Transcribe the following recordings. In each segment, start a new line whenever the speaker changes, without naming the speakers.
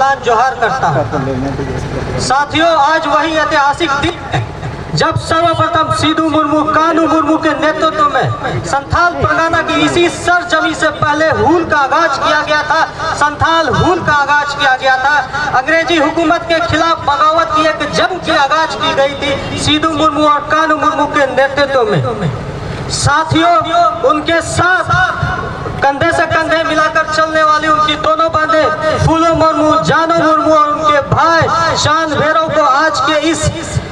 गुणगान जोहार करता हूँ। साथियों, आज वही ऐतिहासिक दिन है जब सर्वप्रथम सिद्धू मुर्मू, कानू मुर्मू के नेतृत्व में संथाल परगना की इसी सरजमी से पहले हूल का आगाज किया गया था। संथाल हूल का आगाज किया गया था। अंग्रेजी हुकूमत के खिलाफ बगावत की एक जंग की आगाज की गई थी सिद्धू मुर्मू और कानू मुर्मू के नेतृत्व में। साथियों, उनके साथ कंधे से कंधे मिलाकर चलने वाली उनकी दोनों बंदे फूलो मुर्मू, जानू मुर्मू और उनके भाई शान भैरव को आज के इस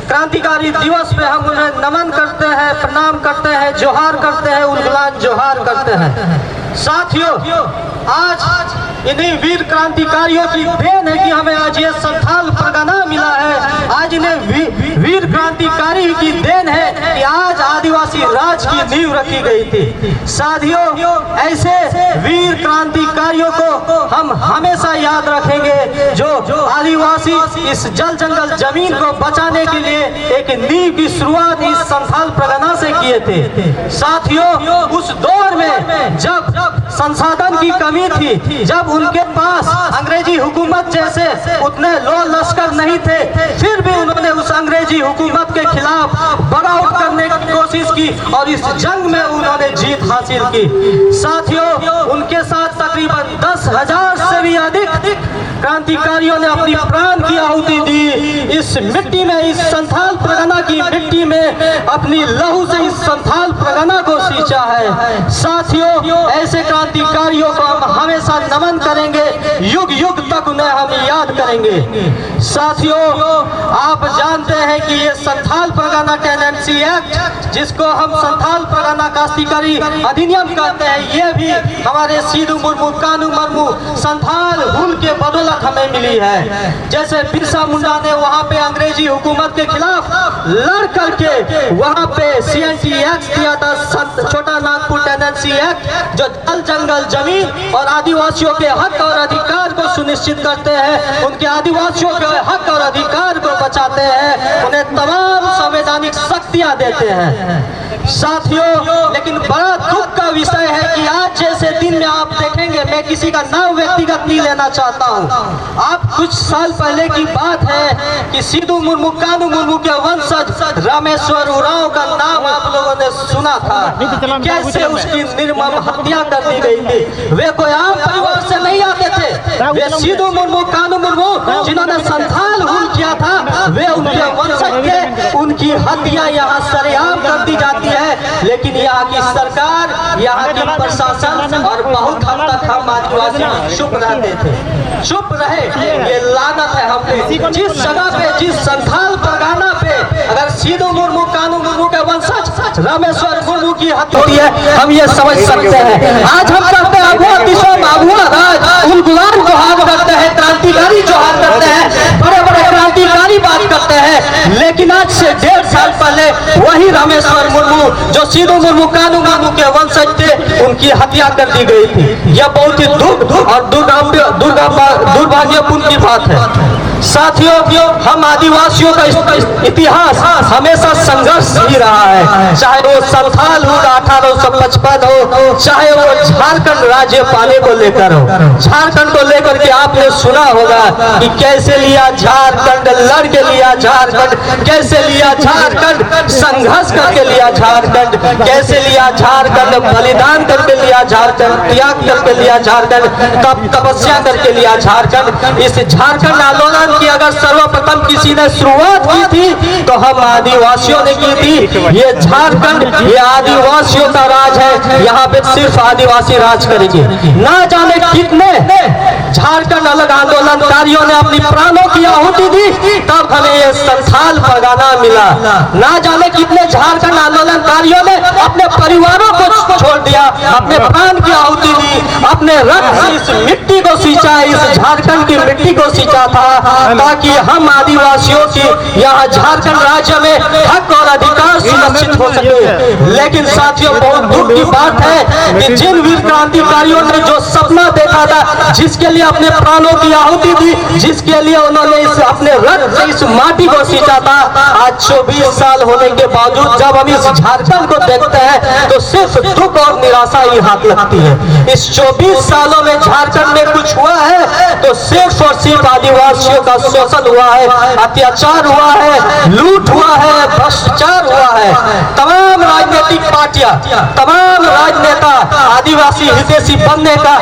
क्रांतिकारी दिवस पे हम उन्हें नमन करते हैं, प्रणाम करते हैं, जोहार करते हैं, उल्लास जोहार करते हैं। साथियों, आज इन्हीं वीर क्रांतिकारियों की देन है कि हमें आज ये संथाल परगना मिला है। आज इन्हें वीर क्रांतिकारी की देन है कि आज आदिवासी राज की नींव रखी गई थी। साथियों, ऐसे वीर क्रांतिकारियों को हम हमेशा याद रखेंगे जो आदिवासी इस जल जंगल जमीन को बचाने के लिए एक नींव की शुरुआत इस संथाल परगना से किए थे। साथियों, उस दौर में जब संसाधन की कमी थी, जब उनके पास अंग्रेजी हुकूमत जैसे उतने लो लश्कर नहीं थे, फिर भी उन्होंने उस अंग्रेजी हुकूमत के खिलाफ बगावत करने की कोशिश की और इस जंग में उन्होंने जीत हासिल की। साथियों, उनके साथ तकरीबन 10,000 से भी अधिक क्रांतिकारियों ने अपनी प्राण की आहुति दी। इस मिट्टी में, इस संथाल परगना की मिट्टी में अपनी लहू से इस संथाल परगना को सींचा है। साथियों, ऐसे क्रांतिकारियों को हम हमेशा नमन करेंगे, युग युग तक उन्हें हम याद करेंगे। साथियों, आप जानते हैं कि ये संथाल परगना टेनेंसी एक्ट, जिसको हम संथाल परगना काश्तकारी अधिनियम कहते हैं, ये भी हमारे सिद्धू मुर्मू, कानू मुर्मू संथाल हुल के बदौलत हमें मिली है। जैसे बिरसा मुंडा ने वहाँ पे अंग्रेजी हुकूमत के खिलाफ लड़ करके वहाँ पे CNT एक्ट दिया था, छोटा नागपुर टेनेंसी एक्ट, जो जल जंगल जमीन और आदिवासियों के हक और अधिकार को सुनिश्चित करते हैं, उनके आदिवासियों के हक और अधिकार को बचाते हैं, उन्हें तमाम संवैधानिक शक्तियां देते हैं। साथियों, लेकिन बड़ा दुख का विषय है कि आज जैसे दिन में आप देखेंगे, मैं किसी का नाम व्यक्तिगत नहीं लेना चाहता हूं, आप कुछ साल पहले की बात है कि सिद्धू मुर्मू, कानू मुर्मू के वंशज रामेश्वर उरांव का नाम आप लोगों ने सुना था। कैसे उसकी निर्मम हत्या कर दी गई थी। वे कोई आम परिवार से नहीं आते थे, वे सिद्धू मुर्मू, कानू मुर्मू जिन्होंने संथाल हुल किया था, वे उनके वंशज थे। उनकी हत्या यहाँ सरेआम कर दी जाती है, लेकिन यहाँ की सरकार, यहाँ की प्रशासन और बहुत हद तक हम आदिवासी चुप रहते थे, चुप रहे। ये लानत है हम पे। जिस जगह पे, जिस संथाल परगना पे अगर सिद्धू मुर्मू, कानू मुर्मू के वंशज रामेश्वर मुर्मू की हत्या होती है, हम ये समझ सकते हैं। आज हम कहते हैं अभुआ दिशोम, अभुआ राज, उल्लास जोहार करते हैं, क्रांतिकारी जोहार करते हैं, बड़े बड़े क्रांतिकारी बात करते हैं, लेकिन आज से 1.5 साल पहले वही रामेश्वर मुर्मू जो सिद्धू मुर्मू, कानू मुर्मू के वंशज थे, उनकी हत्या कर दी गई थी। यह बहुत ही दुख और दुर्भाग्यपूर्ण की बात है। साथियों, हम आदिवासियों का इतिहास हमेशा संघर्ष ही रहा है, चाहे वो संथाल हुल 1855 हो, चाहे वो झारखंड राज्य पाने को लेकर हो। झारखंड को लेकर के आपने सुना होगा कि कैसे लिया झारखंड, लड़ के लिया झारखंड, कैसे लिया झारखंड, संघर्ष करके लिया झारखंड, कैसे लिया झारखंड, बलिदान करके लिया झारखंड, त्याग करके लिया झारखंड, तपस्या करके लिया झारखंड। इस झारखंड आंदोलन की अगर सर्वप्रथम किसी ने शुरुआत की थी तो हम आदिवासियों ने की थी। ये झारखंड, ये आदिवासियों का राज है, यहाँ पे सिर्फ आदिवासी राज करेंगे। ना जाने कितने झारखंड अलग आंदोलनकारियों ने अपनी प्राणों की आहुति दी, तब हमें ये संथाल परगना मिला। ना जाने कितने झारखंड आंदोलनकारियों ने अपने परिवारों को छोड़ दिया, अपने प्राण की आहुति दी, अपने रक्त से इस मिट्टी को सींचा, इस झारखंड की मिट्टी को सींचा था, ताकि हम आदिवासियों की यहाँ झारखंड राज्य में हक और अधिकार सुनिश्चित हो सके। लेकिन साथियों, बहुत दुख की बात है कि जिन वीर क्रांतिकारियों ने जो सपना देखा था, जिसके लिए अपने प्राणों की आहुति दी, जिसके लिए उन्होंने अपने रक्त से इस माटी को सींचा था, आज 24 साल होने के बावजूद जब हम इस झारखंड को देखते हैं तो सिर्फ दुख और निराशा ही हाथ लगती है। इस 24 सालों में झारखंड में कुछ हुआ है तो सिर्फ और सिर्फ सिर्फ आदिवासियों का शोषण हुआ है, अत्याचार हुआ है, लूट हुआ है, भ्रष्टाचार हुआ है। तमाम राजनीतिक पार्टियां, तमाम राजनेता आदिवासी हितैषी बनने का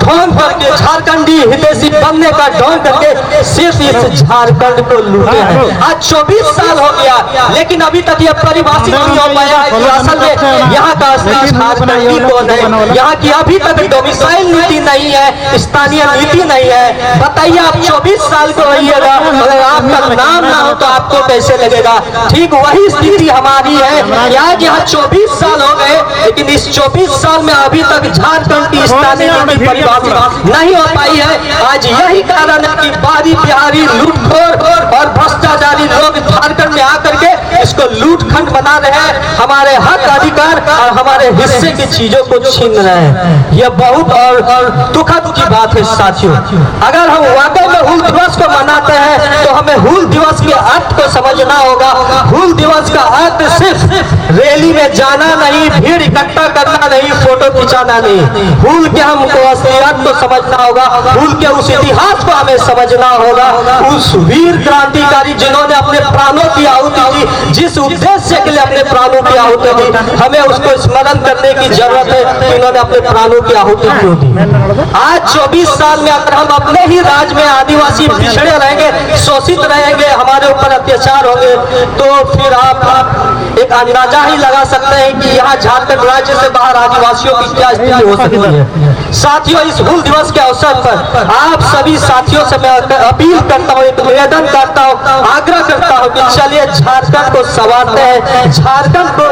ढोंग करके, झारखंडी हितैषी बनने का ढोंग करके सिर्फ इस झारखंड को लूटे हैं। आज 24 साल हो गया, लेकिन अभी तक यह परिभाषित नहीं हो पाया है कि असल में यहाँ का असली झारखंडी कौन है। यहाँ की अभी तक डोमिसाइल नीति नहीं है, स्थानीय नीति नहीं है। बताइए, आप 24 साल को रहिएगा, अगर आपका नाम ना हो तो आपको कैसे लगेगा। ठीक वही स्थिति हमारी है कि आज यहाँ 24 साल हो गए, लेकिन इस 24 साल में अभी तक झारखंड की स्थानीय नीति परिभाषित नहीं हो पाई है। आज यही कारण है कि बारी बिहारी लूटखोर और भ्रष्टाचारी लोग झारखंड में आकर के इसको लूटखंड बना रहे हैं, हमारे हक अधिकार और हमारे हिस्से की चीजों को छीन रहे हैं। यह बहुत और दुखद की बात है साथियों। अगर हम वाकई में हूल दिवस को मनाते हैं तो हमें हूल दिवस के अर्थ को समझना होगा। हूल दिवस का अर्थ सिर्फ रैली में जाना नहीं, भीड़ इकट्ठा करना नहीं, फोटो खिंचाना नहीं। हूल के हमको असलियत को समझना होगा, हूल के उस इतिहास को हमें समझना होगा। उस वीर क्रांतिकारी जिन्होंने अपने प्राणों की आहुति दी, जिस उद्देश्य के लिए अपने प्राणों की आहुति दी, हमें उसको स्मरण करने की जरूरत है कि उन्होंने अपने प्राणों की आहुति क्यों दी। आज 24 साल में अगर हम अपने ही राज्य में आदिवासी पिछड़े रहेंगे, शोषित रहेंगे, हमारे ऊपर अत्याचार होंगे, तो फिर आप एक अंदाजा ही लगा सकते हैं कि यहाँ झारखंड राज्य से बाहर आदिवासियों की क्या स्थिति हो सकती है। साथियों, इस हूल दिवस के अवसर पर आप सभी साथियों से मैं अपील करता हूँ, एक निवेदन करता हूँ, आग्रह करता हूँ कि चलिए झारखंड को संवारते हैं, झारखंड को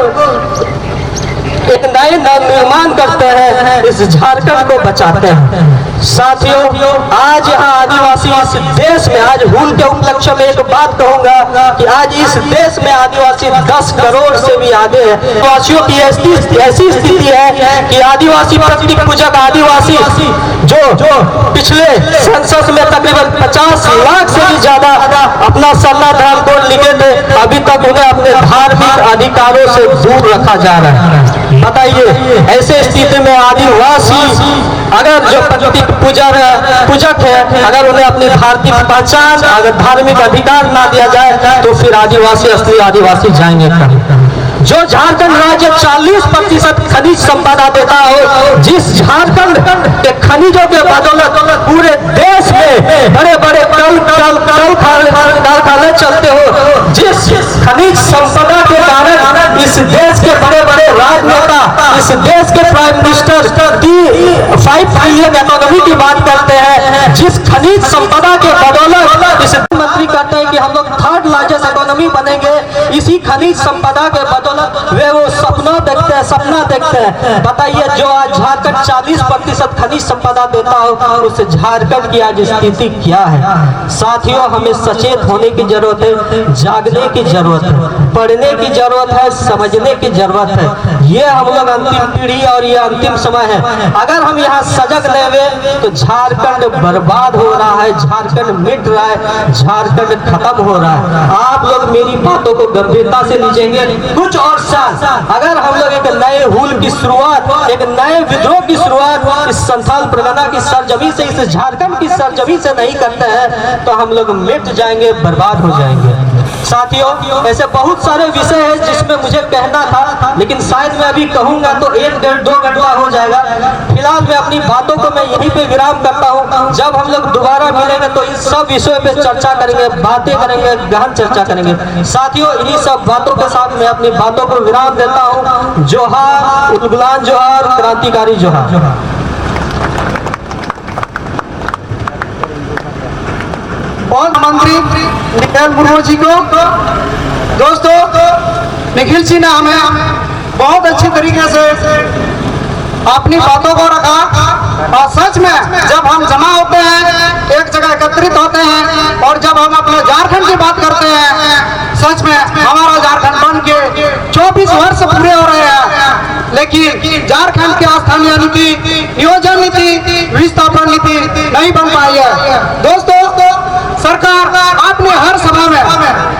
एक नए निर्माण करते हैं, इस झारखंड को बचाते हैं। साथियों, आज यहाँ आदिवासी इस देश में, आज हूल के उपलक्ष्य में एक बात कहूंगा कि आज इस देश में आदिवासी 10 करोड़ से भी आगे है। आदिवासियों की ऐसी स्थिति है कि आदिवासी प्रतीक पूजक आदिवासी जो पिछले सेंसस में तकरीबन 50 लाख से भी ज्यादा अपना सरना धर्म कोड लिखे थे, अभी तक उन्हें अपने धार्मिक अधिकारों से दूर रखा जा रहा है। बताइए, ऐसे स्थिति में आदिवासी अगर जो प्रतीक पूजक है, अगर उन्हें अपनी भारतीय पहचान, अगर धार्मिक अधिकार ना दिया जाए तो फिर आदिवासी असली आदिवासी जाएंगे कहाँ? जो झारखंड राज्य 40% खनिज संपदा देता हो, जिस झारखंड के खनिजों के बदौलत पूरे देश में बड़े बड़े कारखाने चलते हो, जिस खनिज संपदा के कारण इस देश के बड़े बड़े राजनेता, इस देश के प्राइम मिनिस्टर 5 ट्रिलियन इकोनॉमी की बात करते हैं, जिस खनिज संपदा के बदौलत इस मंत्री कहते हैं कि हम लोग 3rd लार्जेस्ट इकोनॉमी बनेंगे, इसी खनिज संपदा के बदौलत वे वो सपना देखते हैं। बताइए, जो आज झारखंड 40% खनिज संपदा देता हो, उस झारखंड की आज स्थिति क्या है। साथियों, हमें सचेत होने की जरूरत है, जागने की जरूरत है, पढ़ने की जरूरत है, समझने की जरूरत है। ये हम लोग अंतिम पीढ़ी और ये अंतिम समय है। अगर हम यहाँ सजग नहीं हुए तो झारखंड बर्बाद हो रहा है, झारखंड मिट रहा है, झारखंड खत्म हो रहा है। आप लोग मेरी बातों को गंभीरता से लीजिएंगे। कुछ और साल अगर हम लोग एक नए हूल की शुरुआत, एक नए विद्रोह की शुरुआत इस संथाल परगना की सरजमी से, इस झारखंड की सरजमी से नहीं करते हैं तो हम लोग मिट जाएंगे, बर्बाद हो जाएंगे। साथियों, ऐसे बहुत सारे विषय हैं जिसमें मुझे कहना था, लेकिन शायद मैं अभी कहूंगा तो 1 डेढ़ 2 घंटा हो जाएगा। फिलहाल मैं अपनी बातों को मैं यहीं पे विराम करता हूं। जब हम लोग दोबारा मिलेंगे तो इस सब विषयों पे चर्चा करेंगे, बातें करेंगे, गहन चर्चा करेंगे। साथियों, इन्हीं सब बातों के साथ मैं अपनी बातों को विराम देता हूं। जोहार, उलगुलान जोहार, क्रांतिकारी जोहार।
मंत्री निखिल मुर्मू जी को, दोस्तों, निखिल जी ने हमें बहुत अच्छी तरीके से अपनी बातों को रखा। और सच में जब हम जमा होते हैं, एक जगह एकत्रित होते हैं और जब हम अपने झारखंड की बात करते हैं, सच में हमारा झारखंड बन के 24 वर्ष पूरे हो रहे हैं, लेकिन झारखंड की स्थानीय नीति, नियोजन नीति, विस्थापन नीति नहीं बन पाई है। दोस्तों, सरकार अपने हर सभा में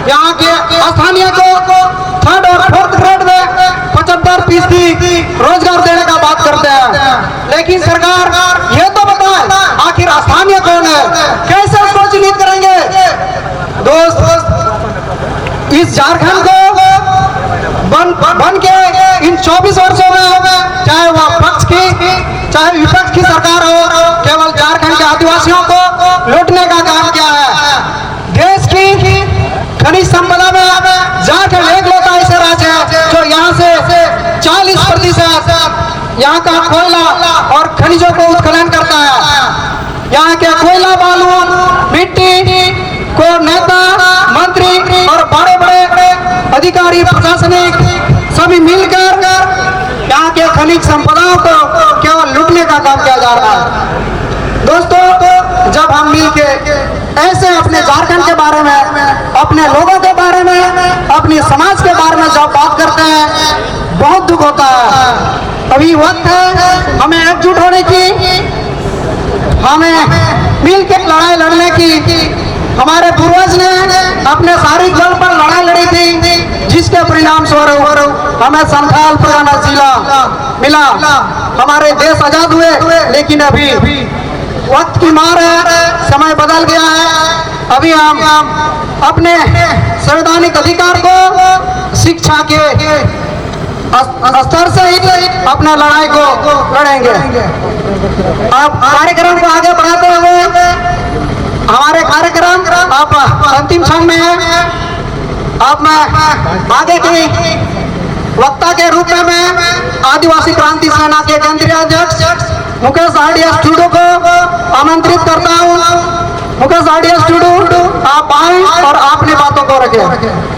यहाँ के स्थानीय को 3rd और 4th ग्रेड में 75% रोजगार देने का बात करते हैं, लेकिन सरकार ये तो बताए आखिर स्थानीय कौन है, कैसे उसको इस झारखंड को बन के इन 24 वर्षों में, चाहे वह पक्ष की चाहे विपक्ष की सरकार हो, केवल झारखंड के आदिवासियों को लूटने का काम किया है। देश की खनिज संपदा में झारखंड एकलौता ऐसा राज्य है जो यहाँ से 40% यहाँ का कोयला और खनिजों को उत्खनन करता है। यहाँ के कोयला, बालू, मिट्टी को नेता, मंत्री और बड़े बड़े अधिकारी, प्रशासनिक सभी मिलकर यहाँ के खनिज संपदाओं को केवल लूटने का काम किया जा रहा है। दोस्तों, जब हम मिलके ऐसे अपने झारखंड के बारे में, अपने लोगों के बारे में, अपने समाज के बारे में जब बात करते हैं, बहुत दुख होता है। अभी वक्त है हमें एकजुट होने की, हमें मिलकर लड़ाई लड़ने की। हमारे पूर्वज ने अपने शारीरिक बल पर लड़ाई लड़ी थी, जिसके परिणाम स्वरूप हमें संथाल परगना जिला मिला। हमारे देश आजाद हुए, लेकिन अभी वक्त की मार है, समय बदल गया है। अभी हम अपने संवैधानिक अधिकार को शिक्षा के स्तर से ही अपना लड़ाई को लड़ेंगे। अब कार्यक्रम को आगे बढ़ाते हुए, हमारे कार्यक्रम अब अंतिम क्षण में है। अब मैं आगे की वक्ता के रूप में मैं आदिवासी क्रांति सेना के केंद्रीय अध्यक्ष मुकेश आरडीएस टुडू को आमंत्रित करता हूँ। मुकेश आरडीएस टुडू, आप आए और अपनी बातों को रखें।